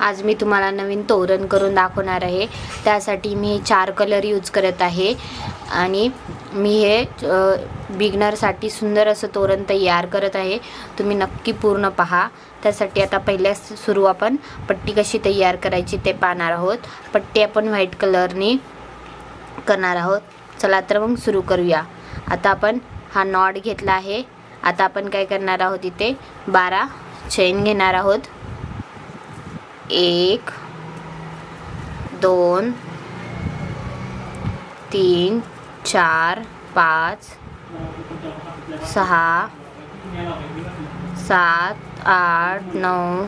आज मी तुम्हाला नवीन तोरण करून दाखवणार आहे। त्यासाठी मी 4 कलर यूज करत आहे आणि मी हे बिगनरसाठी सुंदर असं तोरण तयार करत आहे। तुम्ही नक्की पूर्ण पहा। त्यासाठी आता पहिल्या सुरू आपण पट्टी कशी तयार करायची ते पाहणार आहोत। पट्टी आपण व्हाईट कलरनी करणार आहोत। चला तर मग सुरू करूया। आता आपण हा नॉट घेतला आहे। आता आपण काय करणार आहोत, इथे 12 चेन घेणार आहोत। 1 2 3 4 5 6 7 8 9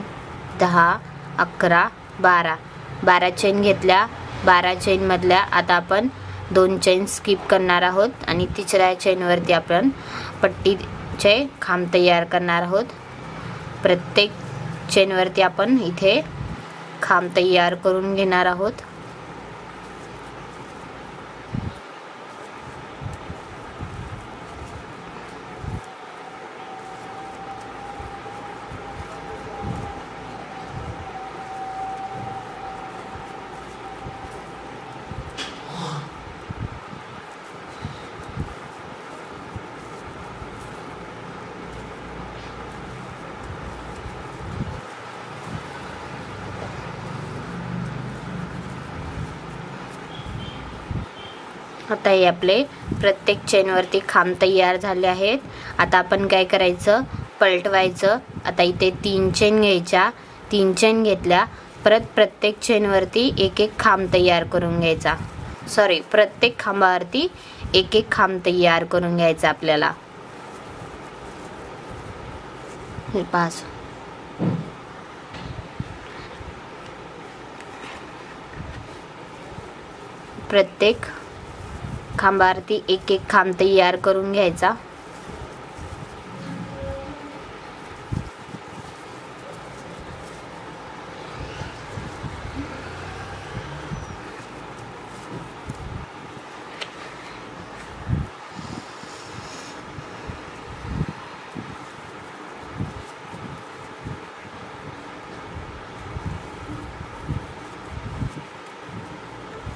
10 11 12 चेन घेतल्या। 12 चेन मधल्या आता आपण 2 चेन स्किप करणार आहोत आणि तिसऱ्या चेन वरती आपण पट्टीचे खांब तयार करणार आहोत। प्रत्येक चेन वरती आपण इथे खांब तयार करून घेणार आहोत। आता हे आपले प्रत्येक चेन वरती खांब तयार झाले आहेत। आता आपण काय करायचं, पलटवायचं। आता इथे 3 चेन घ्यायच्या। 3 चेन घेतल्या, परत प्रत्येक चेन वरती एक एक खांब तयार करून घ्यायचा। प्रत्येक खांबावरती एक एक खांब तयार करून घ्यायचा आपल्याला। हे पास प्रत्येक खांबावरती एक एक खांब तयार करून घ्यायचा।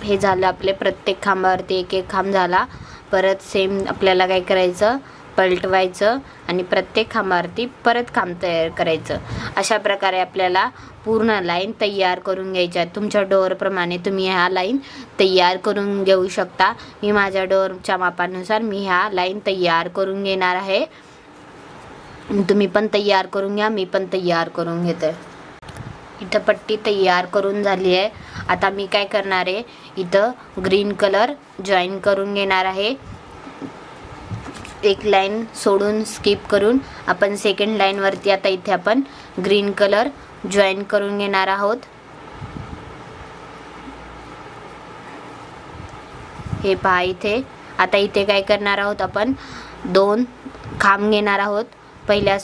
हे झालं आपले प्रत्येक खांबावरती एक एक खांब झाला। परत सेम आपल्याला काय करायचं, पलटवायचं आणि प्रत्येक खांबावरती परत खांब तयार करायचं। अशा प्रकारे आपल्याला पूर्ण लाईन तयार करून घ्यायच्या। तुमच्या डोअर प्रमाणे तुम्ही ह्या लाईन तयार करून घेऊ शकता। मी माझ्या डोअरच्या मापानुसार मी ह्या लाईन तयार करून घेणार आहे। तुम्ही पण तयार करून घ्या, मी पण तयार करून घेते। इथं पट्टी तयार करून झाली आहे। आता मी काय करणार आहे, इथं ग्रीन कलर जॉईन करून घेणार आहे। एक लाईन सोडून स्किप करून आपण सेकंड लाईन वरती आता इथे आपण ग्रीन कलर जॉईन करून घेणार आहोत। हे पहा इथे। आता इथे काय करणार आहोत, आपण 2 खांब घेणार आहोत। पहिल्या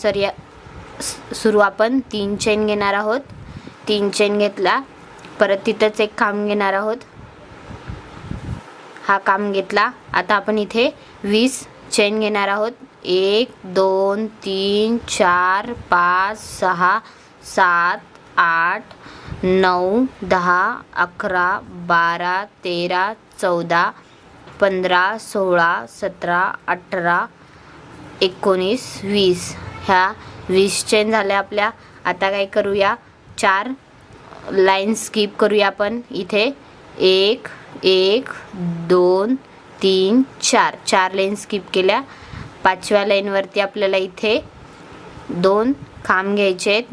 सुरू आपण 3 चेन घेणार आहोत। 3 चेन घेतला, परत तिथंच एक खांब घेणार आहोत। हा खांब घेतला। आता आपण इथे 20 चेन घेणार आहोत। 1 2 3 4 5 6 7 8 9 10 11 12 13 14 15 16 17 18 19 20 ह्या 20 चेन झाल्या आपल्या। आता काय करूया, 4 लाईन स्किप करूया आपण इथे। 1 1 2 3 4 लाईन स्किप केल्या। 5व्या लाईन वरती आपल्याला इथे 2 खांब घ्यायचे आहेत।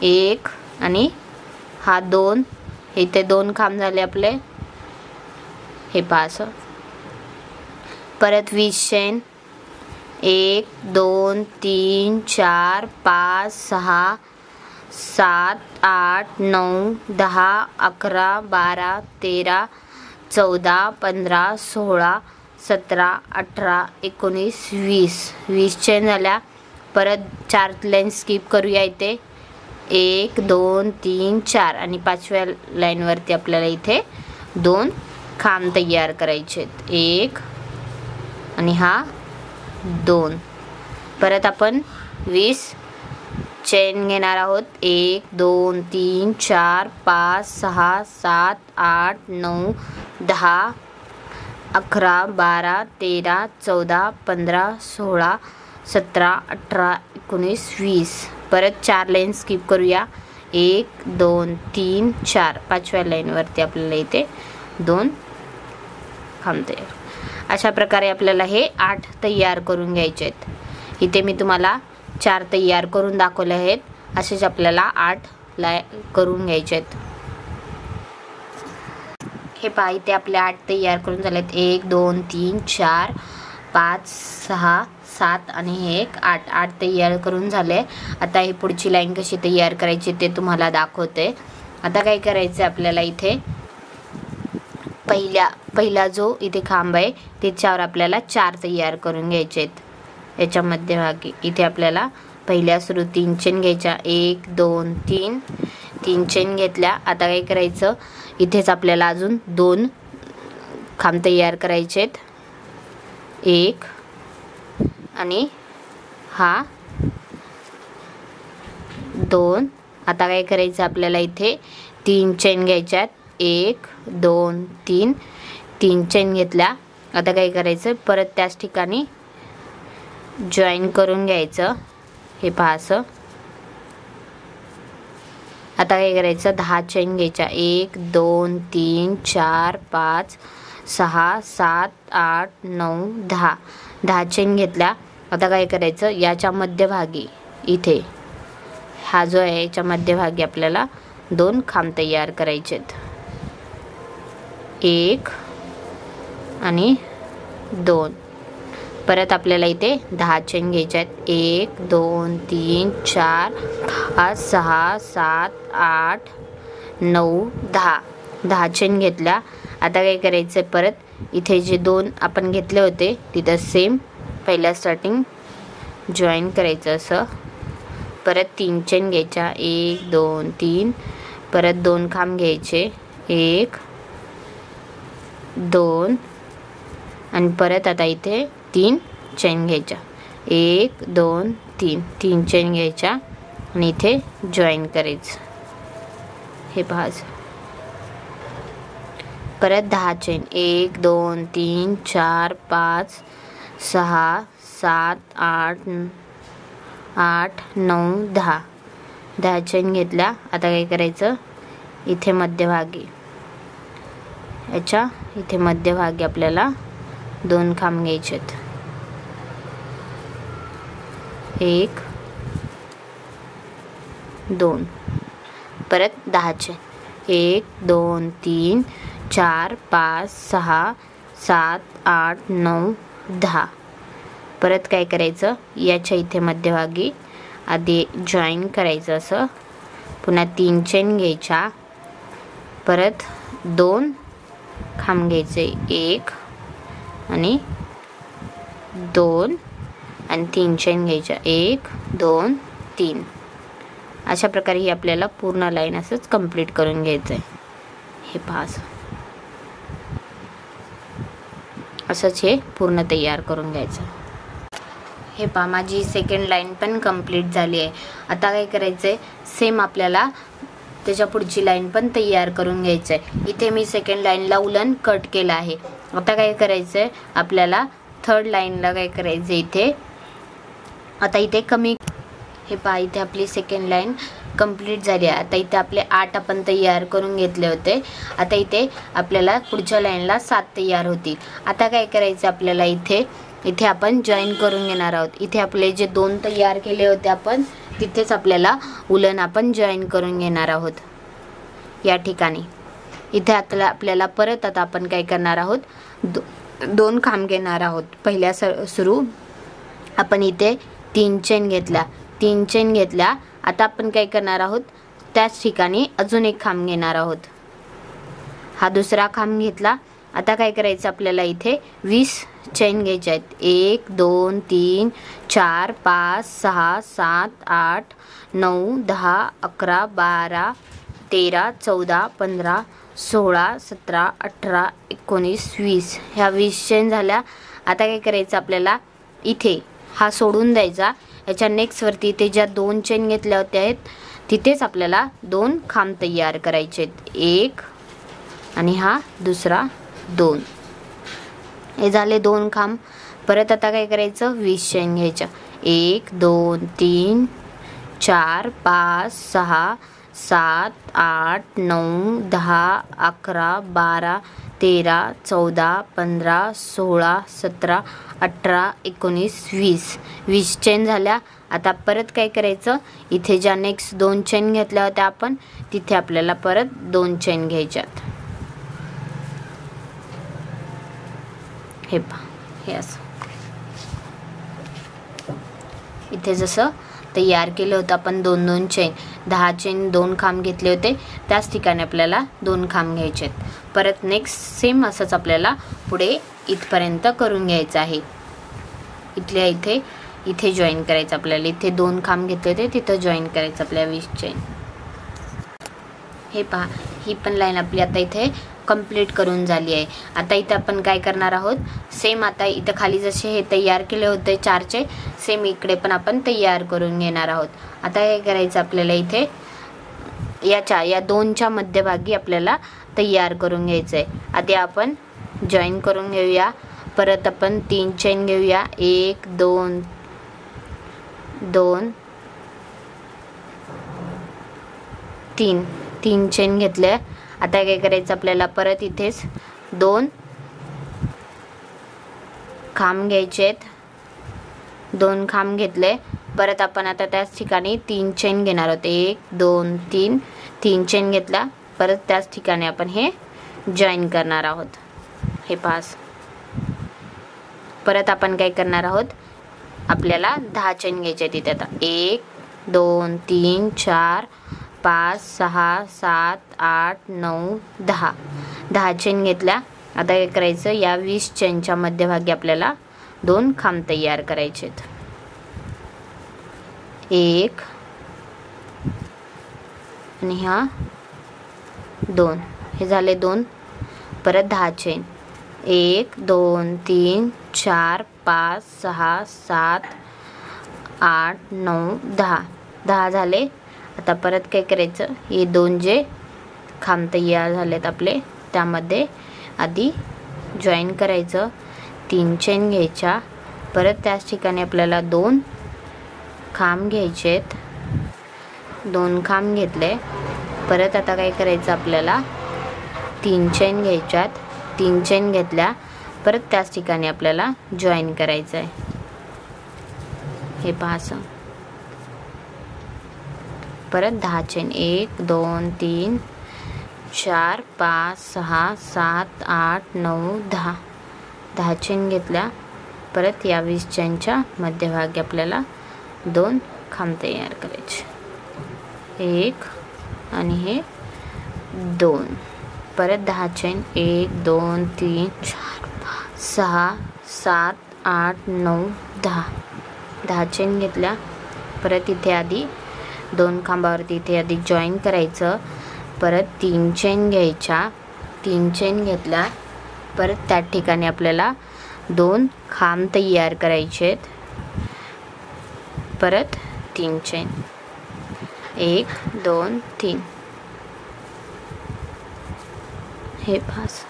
1 आणि हा 2, इथे 2 खांब झाले आपले। हे पहा असं। परत 20 चेन। 1 2 3 4 5 6 7 8 9 10 11 12 13 14 15 16 17 18 19 20 चेन झाल्या। परत 4 लाईन स्किप करूया इथे। 1 2 3 4 आणि 5व्या लाईन वरती आपल्याला इथे 2 खांब तयार करायचे आहेत। 1 आणि हा 2। परत आपण 20 चेन घेणार आहोत. 1 2 3 4 5 6 7 8 9 10 11 12 13 14 15 16 17 18 19 20. परत 4 लाईन स्किप करूया. 1 2 3 4. 5व्या लाईनवरती आपल्याला इथे 2 खांब तयार. अशा प्रकारे आपल्याला हे 8 तयार करून घ्यायचे आहेत. इथे मी तुम्हाला 4 तयार करून दाखवले आहेत. असेच आपल्याला 8 करून घ्यायचे आहेत. हे पहा इथे आपले 8 तयार करून झालेत. 1 2 3 4 5 6 7 आणि हे एक 8 तयार करून झाले. आता ही पुढची लाईन कशी तयार करायची ते तुम्हाला दाखवते. आता काय करायचं आपल्याला इथे पहिला जो इथे खांब आहे त्याच्यावर आपल्याला 4 तयार करून घ्यायचे आहेत. याच्या मध्यभागी इथे आपल्याला पहिल्या सुरू 3 चेन घ्यायच्या. 1 2 3 चेन घेतल्या. आता काय करायचं इथेच आपल्याला अजून 2 खांब तयार करायचे आहेत. 1 आणि हा 2. आता काय करायचं आपल्याला इथे 3 चेन घ्यायच्यात. 1 2 3 चेन घेतल्या. आता काय करायचं परत त्याच ठिकाणी जॉईन करून घ्यायचं. हे पहा असं. आता काय करायचं 10 चेन घ्यायच्या. 1 2 3 4 5 6 7 8 9 10 चेन घेतल्या. आता काय करायचं याच्या मध्यभागी इथे हा जो आहे याच्या मध्यभागी आपल्याला 2 खांब तयार करायचे आहेत. 1 आणि 2. परत आपल्याला इथे 10 चेन घ्यायच्या आहेत. 1 2 3 4 5 6 7 8 9 10 चेन घेतल्या. आता काय करायचं परत इथे जे 2 आपण घेतले होते तिथं सेम पहिल्या स्टार्टिंग जॉईन करायचं असं. परत 3 चेन घ्यायच्या. 1 2 3 परत 2 खांब घ्यायचे. 1 2 आणि परत आता इथे 3 चेन घ्यायच्या. 1 2 3 चेन घ्यायच्या आणि इथे जॉईन करायचं. हे पहा परत 10 चेन. 1 2 3 4 5 6 7 8 9 10 चेन घेतल्या. आता काय करायचं इथे मध्यभागी याच्या इथे मध्यभागी आपल्याला 2 खांब घ्यायचे आहेत. 1 2 परत 10 चेन. 1 2 3 4 5 6 7 8 9 10. परत काय करायचं याच्या इथे मध्यभागी आधी जॉईन करायचं असं. पुन्हा 3 चेन घ्यायच्या. परत 2 खांब घ्यायचे. 1 आणि 2 आणि 3 चेन घ्यायच्या. 1 2 3. अशा प्रकारे ही आपल्याला पूर्ण लाईन असंच कंप्लीट करून घ्यायचं आहे. हे पहा असंच हे पूर्ण तयार करून घ्यायचं. हे पहा माझी सेकंड लाईन पण कंप्लीट झाली आहे. आता काय करायचं आहे सेम आपल्याला त्याच्या पुढची लाईन पण तयार करून घ्यायचं आहे. इथे मी सेकंड लाईनला उलन कट केलं आहे. आता काय करायचं आहे आपल्याला थर्ड लाईनला काय करायचं इथे आता इथे कमी. हे पहा इथे आपली सेकंड लाईन कंप्लीट झाली आहे. आता इथे आपले 8 आपण तयार करून घेतले होते. आता इथे आपल्याला पुढच्या लाईनला 7 तयार होतील. आता काय करायचं आपल्याला इथे आपण जॉईन करून घेणार आहोत. इथे आपले जे 2 तयार केले होते आपण तिथेच आपल्याला उलन आपण जॉईन करून घेणार आहोत. या ठिकाणी इथे आपल्याला परत आता आपण काय करणार आहोत 2 खांब घेणार आहोत. पहिल्या सुरू आपण इथे 3 चेन घेतल्या. 3 चेन घेतल्या. आता आपण काय करणार आहोत त्याच ठिकाणी अजून एक खांब घेणार आहोत. हा दुसरा खांब घेतला. आता काय करायचं आपल्याला इथे 20 चेन घ्यायच्या आहेत. 1 2 3 4 5 6 7 8 9 10 11 12 13 14 15 16 17 18 19 20. ह्या 20 चेन झाल्या. आता काय करायचं आपल्याला इथे हा सोडून द्यायचा. याच्या नेक्स्ट वरती इथे ज्या 2 चेन घेतल्या होत्या आहेत तिथेच आपल्याला 2 खांब तयार करायचे आहेत. 1 आणि हा दुसरा 2. हे झाले 2 खांब. परत आता काय करायचं, 20 चेन घ्यायच्या. 1 2 3 4 5 6 7 8 9 10 11 12 13 14 15 16 17 18 19 20 चेन झाल्या. आता परत काय करायचं, इथे ज्या नेक्स्ट 2 चेन घेतल्या होत्या आपण तिथे आपल्याला परत 2 चेन घ्यायच्यात. हे पहा, हे असं इथे जसं तयार केलं होतं आपण 2 चेन, 10 चेन 2 खांब घेतले होते त्याच ठिकाणी आपल्याला 2 खांब घ्यायचे आहेत. परत नेक्स्ट सेम असंच आपल्याला पुढे इथपर्यंत करून घ्यायचं आहे. इथल्या इथे जॉईन करायचं आपल्याला. इथे 2 खांब घेतले होते तिथं जॉईन करायचं आपल्या 20 चेन. हे पहा, ही पण लाईन आपली आता इथे कंप्लीट करून झाली आहे. आता इथे आपण काय करणार आहोत, सेम आता इथं खाली जसे हे तयार केले होते 4चे सेम इकडे पण आपण तयार करून घेणार आहोत. आता काय करायचं आपल्याला, इथे या 2च्या मध्यभागी आपल्याला तयार करून घ्यायचं आहे. आधी आपण जॉईन करून घेऊया. परत आपण 3 चेन घेऊया. 1 2 2 3 चेन घेतल्या. आता काय करायचं आपल्याला, परत इथेच 2 खांब घ्यायचे आहेत. 2 खांब घेतले. परत आपण आता त्याच ठिकाणी 3 चेन घेणार आहोत. 1 2 3 चेन घेतला. परत त्याच ठिकाणी आपण हे जॉईन करणार आहोत. हे पास. परत आपण काय करणार आहोत, आपल्याला 10 चेन घ्यायचे आहेत इथे. आता 1 2 3 4 5 6 7 8 9 10 चेन घेतल्या. आता काय करायचं, या 20 चेनच्या मध्यभागी आपल्याला 2 खांब तयार करायचे आहेत. 1 आणि हा 2. हे झाले 2. परत 10 चेन. 1 2 3 4 5 6 7 8 9 10 झाले. आता परत काय करायचं, हे 2 जे खांब तयार झालेत आपले त्यामध्ये आधी जॉईन करायचं. 3 चेन घ्यायच्या. परत त्याच ठिकाणी आपल्याला 2 खांब घ्यायचे आहेत. 2 खांब घेतले. परत आता काय करायचं, आपल्याला 3 चेन घ्यायच्यात. 3 चेन घेतल्या. परत त्याच ठिकाणी आपल्याला जॉईन करायचं आहे. हे पहा असं. परत 10 चेन. 1 2 3 4 5 6 7 8 9 10 चेन घेतल्या. परत या 20 चेनच्या मध्यभागी आपल्याला 2 खांब तयार करायचे. 1 आणि हे 2. परत 10 चेन. 1 2 3 4 5 6 7 8 9 10 चेन घेतल्या. परत इथे आधी 2 खांबावरती इथे आधी जॉईन करायचं. परत 3 चेन घ्यायच्या. 3 चेन घेतल्या. परत त्या ठिकाणी आपल्याला 2 खांब तयार करायचे आहेत. परत 3 चेन. 1 2 3. हे पास.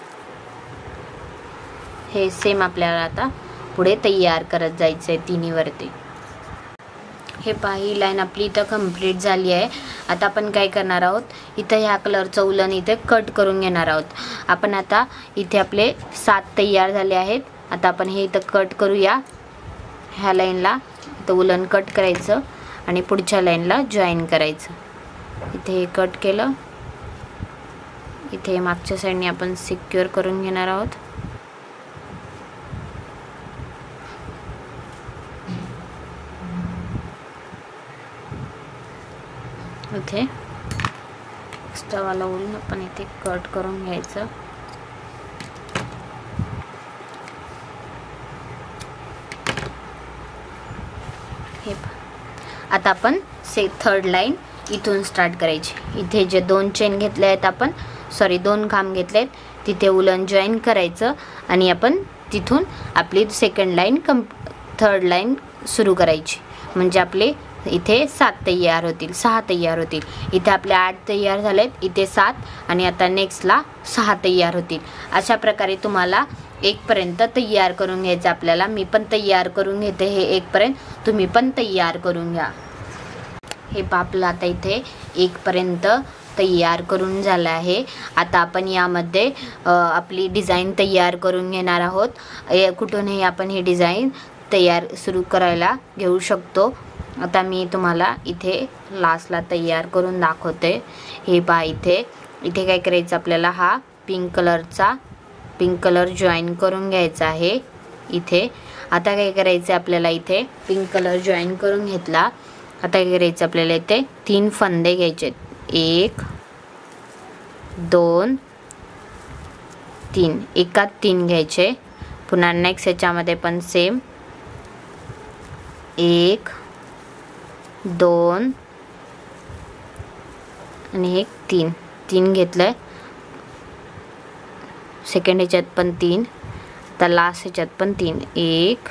हे सेम आपल्याला आता पुढे तयार करत जायचं आहे तिन्हीवरती. हे पहा, ही लाईन आपली इथं कंप्लीट झाली आहे. आता आपण काय करणार आहोत, इथं ह्या कलरचं उलन इथे कट करून घेणार आहोत. आपण आता इथे आपले 7 तयार झाले आहेत. आता आपण हे इथं कट करूया. ह्या लाईनला इथं उलन कट करायचं आणि पुढच्या लाईनला जॉईन करायचं. इथे हे कट केलं. इथे मागच्या साईडने आपण सिक्युअर करून घेणार आहोत. इथे एक्स्ट्रावाला उलन आपण इथे कट करून घ्यायचं. हे आता आपण थर्ड लाईन इथून स्टार्ट करायची. इथे जे 2 चेन घेतले आहेत आपण, 2 खांब घेतले आहेत, तिथे उलन जॉईन करायचं आणि आपण तिथून आपली सेकंड लाईन थर्ड लाईन सुरू करायची. म्हणजे आपले इथे 7 तयार होतील, 6 तयार होतील. इथे आपले 8 तयार झालेत, इथे 7 आणि आता नेक्स्टला 6 तयार होतील. अशा प्रकारे तुम्हाला 1 पर्यंत तयार करून घ्यायचं आपल्याला. मी पण तयार करून घेते हे 1 पर्यंत, तुम्ही पण तयार करून घ्या. हे आपलं आता इथे 1 पर्यंत तयार करून झालं आहे. आता आपण यामध्ये आपली डिझाईन तयार करून घेणार आहोत. कुठूनही आपण हे डिझाईन तयार सुरू करायला घेऊ शकतो. आता मी तुम्हाला इथे लास्टला तयार करून दाखवते. हे पहा, इथे काय करायचं आपल्याला, हा पिंक कलर जॉईन करून घ्यायचा आहे इथे. आता काय करायचं आपल्याला, इथे पिंक कलर जॉईन करून घेतला. आता काय करायचं आपल्याला, इथे 3 फंदे घ्यायचे, 1 2 3, एकात 3 घ्यायचे. पुन्हा नेक्स्ट याच्यामध्ये पण सेम 1 2 आणि 1 3 घेतलंय. सेकंड ह्याच्यात पण 3, तर लास्ट ह्याच्यात पण 3, 1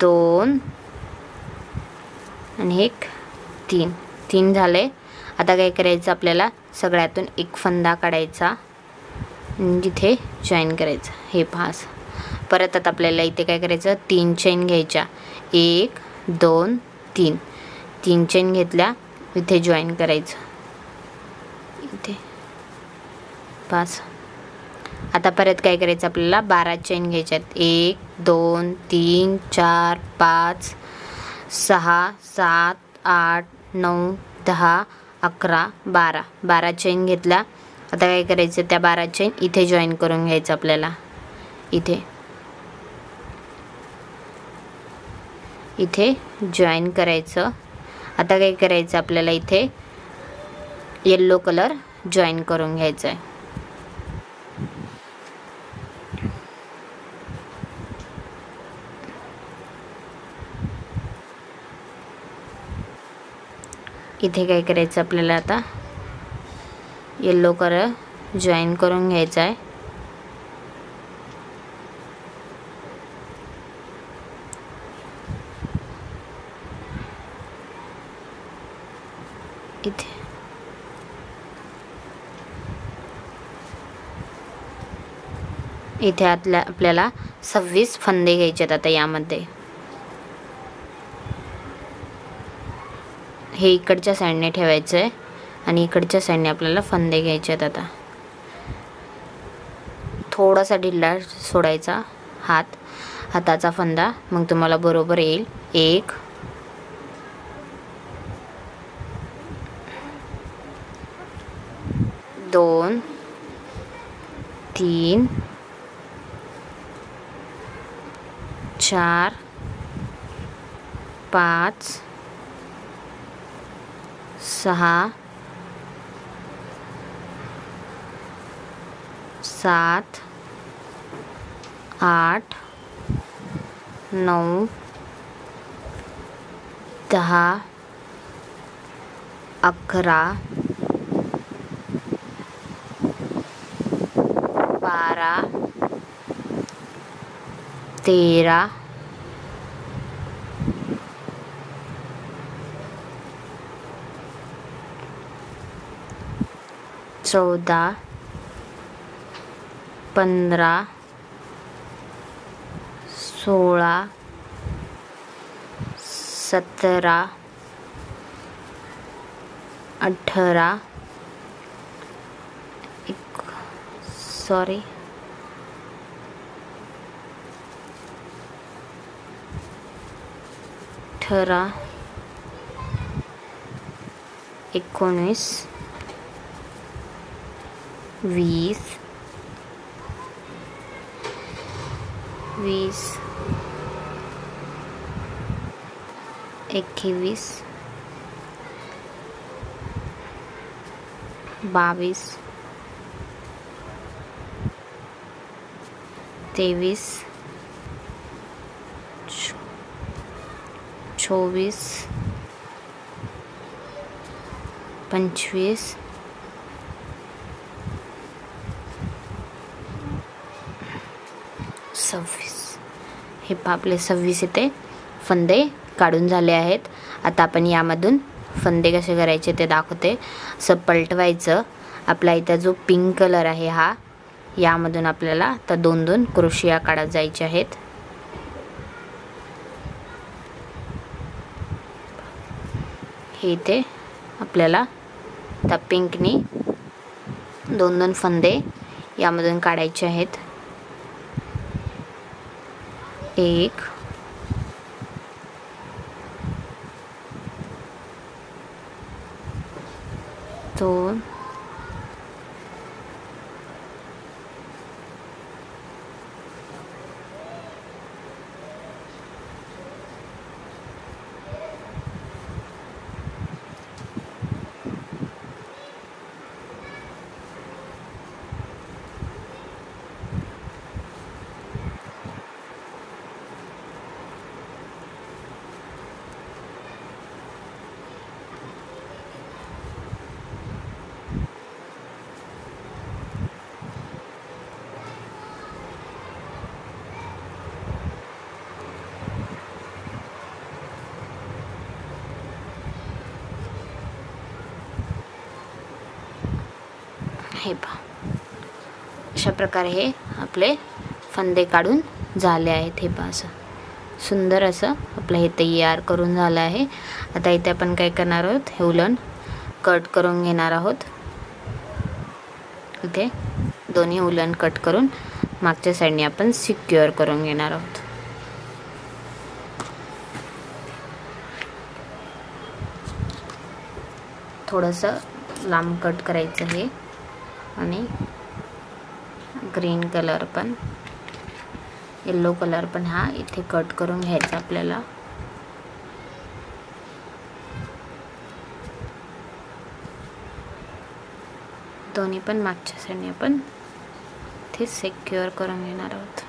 2 आणि 1 3 झाले. आता काय करायचं आपल्याला, सगळ्यातून 1 फंदा काढायचा, जिथे जॉईन करायचं. हे पहा. परत आता आपल्याला इथे काय करायचं, 3 चेन घ्यायच्या, 1 2 3 चेन घेतल्या, इथे जॉईन करायचं इथे. बस. आता परत काय करायचं आपल्याला, 12 चेन घ्यायच्यात, 1 2 3 4 5 6 7 8 9 10 11 12 चेन घेतल्या. आता काय करायचं, त्या 12 चेन इथे जॉईन करून घ्यायचं आपल्याला. इथे जॉईन करायचं. आता काय करायचं आपल्याला, इथे येलो कलर जॉईन करून घ्यायचा आहे. इथे काय करायचं आपल्याला, आता येलो कलर जॉईन करून घ्यायचा आहे. इथे आपल्याला 26 फंदे घ्यायचे आहेत. आता यामध्ये हे इकडच्या साईडने ठेवायचं आहे आणि इकडच्या साईडने आपल्याला फंदे घ्यायचे आहेत. आता थोडासा ढिल्ला सोडायचा हाताचा फंदा, मग तुम्हाला बरोबर येईल. 1 2 3 4 5 6 7 8 9 10 11 12 13 14 15 16 17 18 18 19 20 21 22 23 24 25 26. हे आपले 26 इथे फंदे काढून झाले आहेत. आता आपण यामधून फंदे कसे करायचे ते दाखवते. असं पलटवायचं. आपला इथं जो पिंक कलर आहे हा, यामधून आपल्याला आता 2-2 क्रोशिया काढत जायचे आहेत. हे इथे आपल्याला त्या पिंकनी 2-2 फंदे यामधून काढायचे आहेत. 1 2 हे पहा, अशा प्रकारे हे आपले फंदे काढून झाले आहेत. हे पहा, असं सुंदर असं आपलं हे तयार करून झालं आहे. आता इथे आपण काय करणार आहोत, हे उलन कट करून घेणार आहोत. इथे दोन्ही उलन कट करून मागच्या साईडने आपण सिक्युअर करून घेणार आहोत. थोडंसं लांब कट करायचं हे, आणि ग्रीन कलर पण, येलो कलर पण हा इथे कट करून घ्यायचा आपल्याला. दोन्ही पण मागच्या साईडने आपण इथे सिक्युअर करून घेणार आहोत.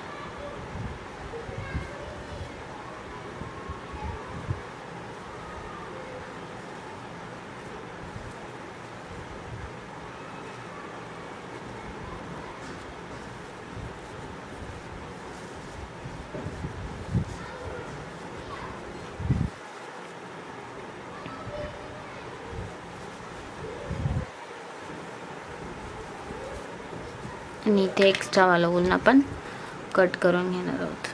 आणि इथे एक्स्ट्रा वाला उलन आपण कट करून घेणार आहोत.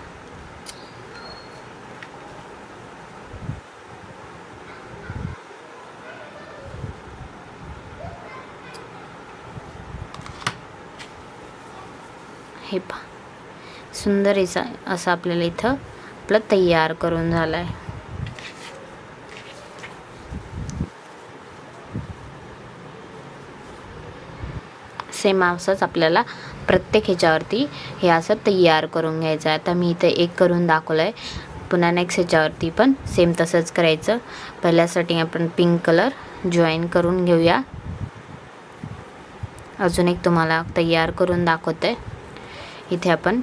हे पहा, सुंदर असं आपल्याला इथं आपलं तयार करून झालं आहे. सेम असंच आपल्याला प्रत्येक ह्याच्यावरती हे असं तयार करून घ्यायचं आहे. आता मी इथे एक करून दाखवलं आहे. पुन्हा नेक्स्ट ह्याच्यावरती पण सेम तसंच करायचं. पहिल्यासाठी आपण पिंक कलर जॉईन करून घेऊया. अजून एक तुम्हाला तयार करून दाखवते. इथे आपण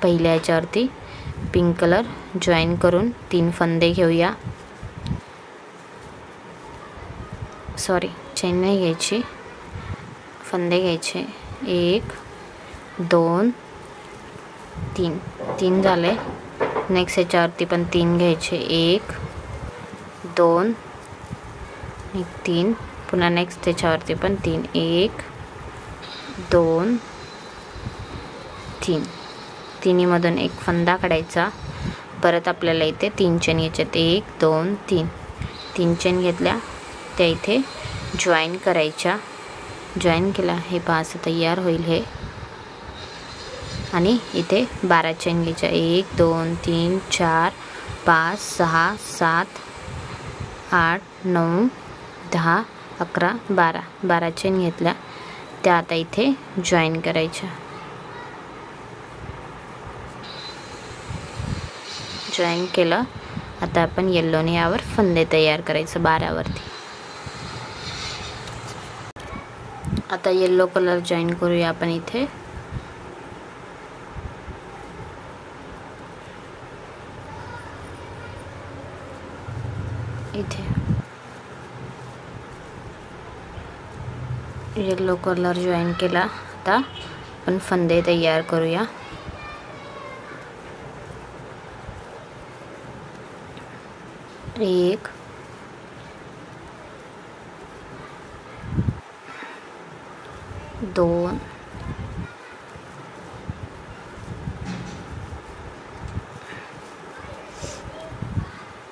पहिल्या ह्याच्यावरती पिंक कलर जॉईन करून 3 फंदे घेऊया. सॉरी, चेन नाही घ्यायची, फंदे घ्यायचे. 1 2 3 3 झाले. नेक्स्ट ह्याच्यावरती पण 3 घ्यायचे. 1 2 3. पुन्हा नेक्स्ट त्याच्यावरती पण 3. 1 2 3. तिन्हीमधून एक फंदा काढायचा. परत आपल्याला इथे 3 चेन घ्यायच्यात. 1 2 3. 3 चेन घेतल्या, त्या इथे जॉईन करायच्या. जॉईन केला, हे पहा असं तयार होईल हे. आणि इथे 12 चेन घ्यायच्या. 1 2 3 4 5 6 7 8 9 10 11 12. 12 चेन घेतल्या, त्या आता इथे जॉईन करायच्या. जॉईन केलं. आता आपण येल्लोने यावर फंदे तयार करायचं 12 वरती. आता येल्लो कलर जॉईन करूया आपण इथे. इथे येल्लो कलर जॉईन केला. आता आपण फंदे तयार करूया. 1 2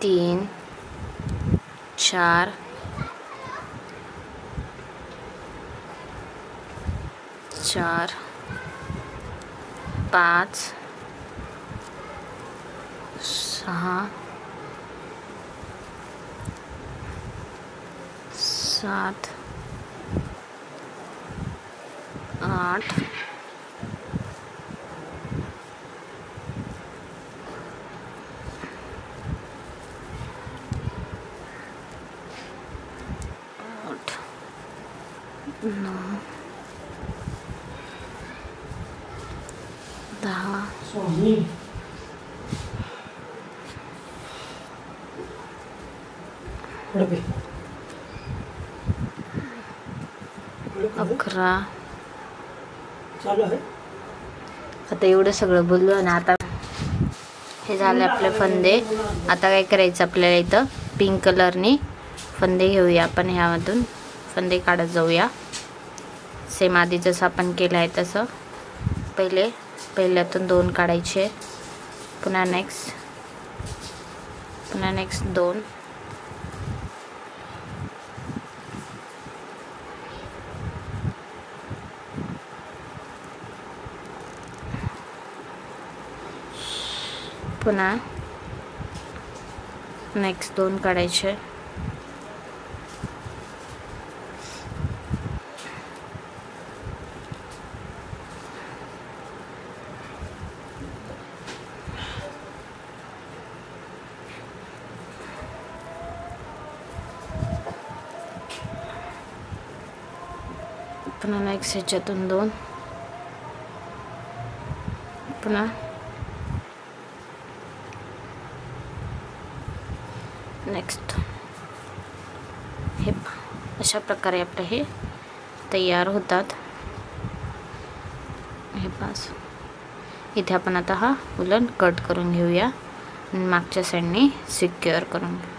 3 4 5 6 7 8 9 10 11 चालू आहे. आता एवढं सगळं बोललो ना. आता हे झाले आपले फंदे. आता काय करायचं आपल्याला, इथं पिंक कलरनी फंदे घेऊया आपण. ह्यामधून फंदे काढत जाऊया. सेम आधी जसं आपण केलं आहे तसं. पहिल्यातून 2 काढायचे, पुन्हा नेक्स्ट 2, पुन्हा नेक्स्ट 2 काढायचे, पुन्हा नेक्स्ट ह्याच्यातून 2, पुन्हा नेक्स्ट. हे अशा प्रकारे आपले हे तयार होतात. हे पास इथे आपण आता हा उलन कट करून घेऊया आणि मागच्या साईडने सिक्युअर करून घेऊ.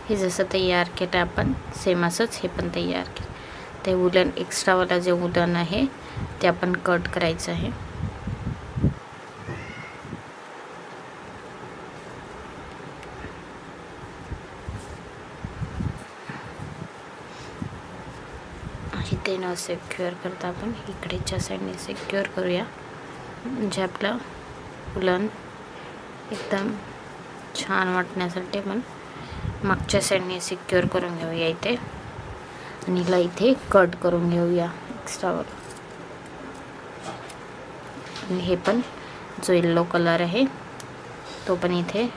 हे जसं तयार केलं आपण सेम असंच हे पण तयार केलं. ते वुलन एक्स्ट्रावाला जे वुलन आहे ते आपण कट करायचं आहे. इथे न सिक्युअर करता आपण इकडेच्या साईडने सिक्युअर करूया, म्हणजे आपलं वुलन एकदम छान वाटण्यासाठी आपण मागच्या साईडने सिक्युअर करून घेऊया इथे आणि हिला इथे कट करून घेऊया एक्स्ट्रावर. आणि हे पण जो येलो कलर आहे तो पण इथे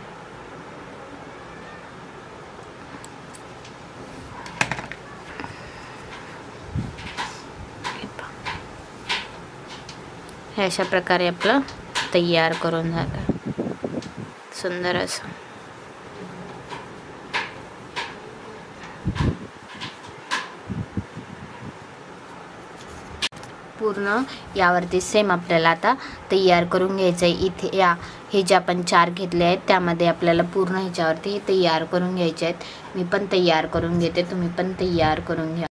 हे अशा प्रकारे आपलं तयार करून झालं सुंदर असं. पूर्ण यावरती सेम आपल्याला आता तयार करून घ्यायचं आहे. इथे हे जे आपण 4 घेतले आहेत त्यामध्ये आपल्याला पूर्ण ह्याच्यावरती तयार करून घ्यायचे आहेत. मी पण तयार करून घेते, तुम्ही पण तयार करून घ्या.